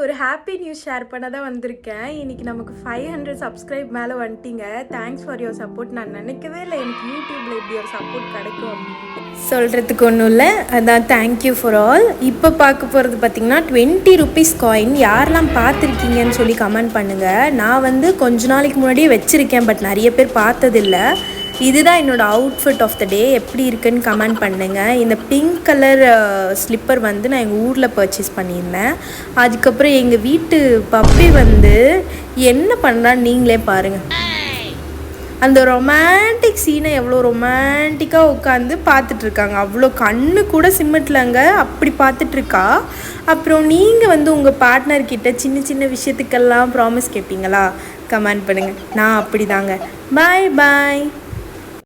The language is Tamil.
ஒரு ஹாப்பி நியூஸ் ஷேர் பண்ண தான் வந்திருக்கேன். இன்னைக்கு நமக்கு 500 சப்ஸ்கிரைப் மேலே வந்துட்டீங்க. Thanks for your support. நான் நினைக்கவே இல்லை எனக்கு யூடியூப்பில் இப்படி ஒரு சப்போர்ட் கிடைக்கும் அப்படின்னு சொல்கிறதுக்கு ஒன்றும் இல்லை. அதான் தேங்க்யூ ஃபார் ஆல். இப்போ பார்க்க போகிறது பார்த்திங்கன்னா 20 ருபீஸ் காயின். யாரெல்லாம் பார்த்துருக்கீங்கன்னு சொல்லி கமெண்ட் பண்ணுங்கள். நான் கொஞ்ச நாளைக்கு முன்னாடியே வச்சுருக்கேன், பட் நிறைய பேர் பார்த்ததில்லை. இதுதான் என்னோடய அவுட்ஃபிட் ஆஃப் த டே. எப்படி இருக்குன்னு கமெண்ட் பண்ணுங்கள். இந்த பிங்க் கலர் ஸ்லிப்பர் நான் எங்கள் ஊரில் பர்ச்சேஸ் பண்ணியிருந்தேன். அதுக்கப்புறம் எங்கள் வீட்டு பப்பி என்ன பண்ணுறான்னு நீங்களே பாருங்கள். அந்த ரொமான்டிக் சீனை எவ்வளோ ரொமான்டிக்காக உட்காந்து பார்த்துட்ருக்காங்க. அவ்வளோ கண்ணு கூட சிம்மட்லங்க, அப்படி பார்த்துட்ருக்கா. அப்புறம் நீங்கள் உங்கள் பார்ட்னர்கிட்ட சின்ன சின்ன விஷயத்துக்கெல்லாம் ப்ராமிஸ் கேட்பீங்களா? கமெண்ட் பண்ணுங்கள். நான் அப்படி தாங்க. பாய் பாய்.